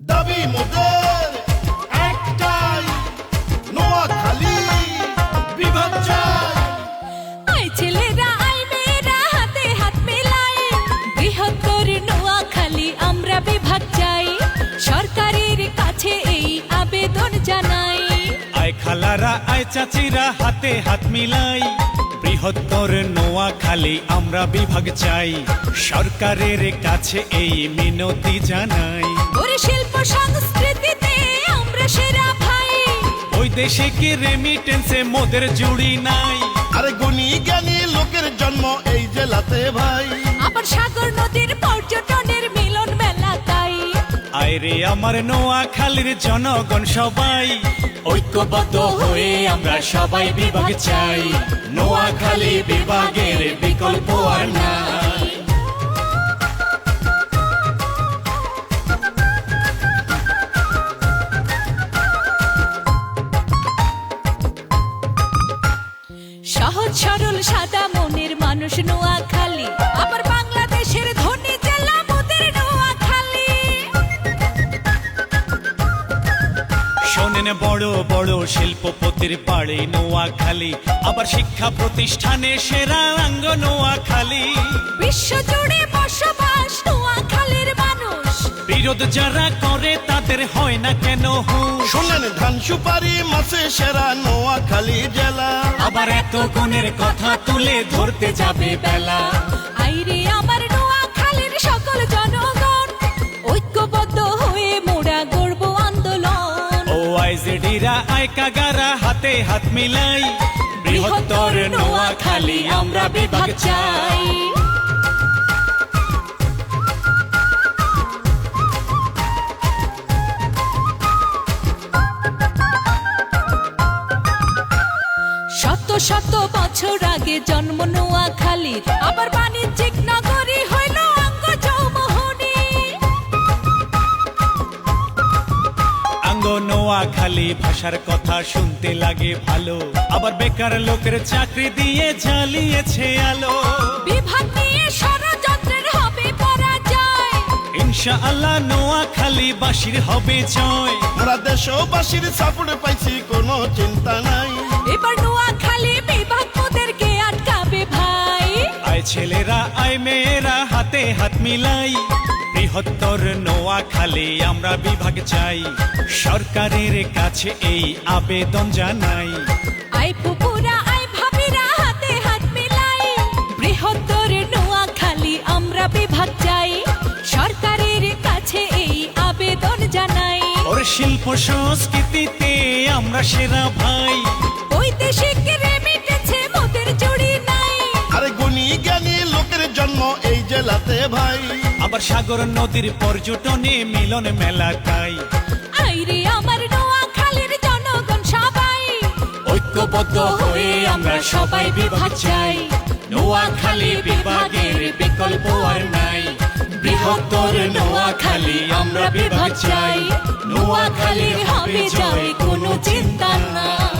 দাবি মোদের একটাই, নোয়াখালী বিভাগ চাই। আই ছেলেরা আই মেয়েরা হাতে হাত মেলাই, বৃহত্তর নোয়াখালী আমরা বিভাগ চাই, সরকারের কাছে এই আবেদন জানাই। আয় খালারা আয় চাচিরা হাতে হাত মিলাই, বৃহত্তর নোয়াখালী আমরা বিভাগ চাই, সরকারের কাছে এই মিনতি জানাই। ওরে শিল্প সংস্কৃতিতে আমরা সেরা ভাই, ওই দেশে কি রেমিটেন্সে মোদের জুড়ি নাই। আরে গুণী জ্ঞানী লোকের জন্ম এই জেলাতে ভাই, আবার সাগর নদীর পর্যটনের মিলন মেলা তাই। আয় রে আমার নোয়াখালীর জনগণ সবাই, ঐক্যবদ্ধ হয়ে আমরা সবাই বিভাগ চাই, নোয়াখালী বিভাগের বিকল্প আর নাই। সহজ সরল সাদা মনের মানুষ নোয়াখালী, আবার বাংলাদেশের ধনী জেলা মোদের নোয়াখালী। শোনেন বড় বড় শিল্পপতির পাড়ে নোয়াখালী, আবার শিক্ষা প্রতিষ্ঠানে সেরা অঙ্গ নোয়াখালী। বিশ্বজুড়ে বসবাস নোয়াখালীর মানুষ, বিরোধ যারা করে তাদের হয় না কেন হুঁশ। শোনেন ধান সুপারি মাছে সেরা নোয়াখালী জেলা, আবার এত গুণের কথা তুলে ধরতে যাবে বেলা। আইরে আমার নোয়াখালীর সকল জনগণ, ঐক্যবদ্ধ হয়ে মোরা গড়ব আন্দোলন। ও আইজেডিরা আয় কাগারা হাতে হাত মিলাই, বৃহত্তর নোয়াখালী আমরা বিভাগ চাই। শত শত বছর আগে জন্ম নোয়াখালীর, আবার বাণিজ্যিক নগরী হইল অঙ্গ চৌমোহনী। আঙ্গ নোয়াখালী ভাষার কথা শুনতে লাগে ভালো, আবার বেকার লোকের চাকরি দিয়ে জ্বালিয়েছে আলো। বিভাগ নিয়ে ষড়যন্ত্রের হবে পরাজয়, ইনশাআল্লাহ নোয়াখালী বাসীর হবে জয়। আমরা দেশবাসীর সাপোর্ট পাইছি, কোনো চিন্তা নাই। এবার নোয়াখালী বিভাগ মোদেরকে আটকাবে ভাই। আয় ছেলেরা আয় মেয়েরা হাতে হাত মিলাই, বৃহত্তর নোয়াখালী আমরা বিভাগ চাই, সরকারের কাছে এই আবেদন জানাই। আই ফুপুরা আই ভাবিরা হাতে হাত মিলাই, বৃহত্তর নোয়াখালী আমরা বিভাগ চাই, সরকারের কাছে এই আবেদন জানাই। ওর শিল্প সংস্কৃতিতে আমরা সেরা ভাই, ওই দেশে কি রেমিটেন্সে মোদের জুড়ি নাই। আরে গুণী জ্ঞানী লোকের জন্ম এই জেলাতে ভাই, আবার সাগর নদীর পর্যটনে মিলন মেলা তাই। আইরে আমার নোয়াখালীর জনগণ সবাই, ঐক্যবদ্ধ হয়ে আমরা সবাই বিভাগ চাই, নোয়াখালী বিভাগের বিকল্প আর নাই। বৃহত্তর নোয়াখালী আমরা বিভাগ চাই, নোয়াখালীর হবে জয় কোনো চিন্তা নাই।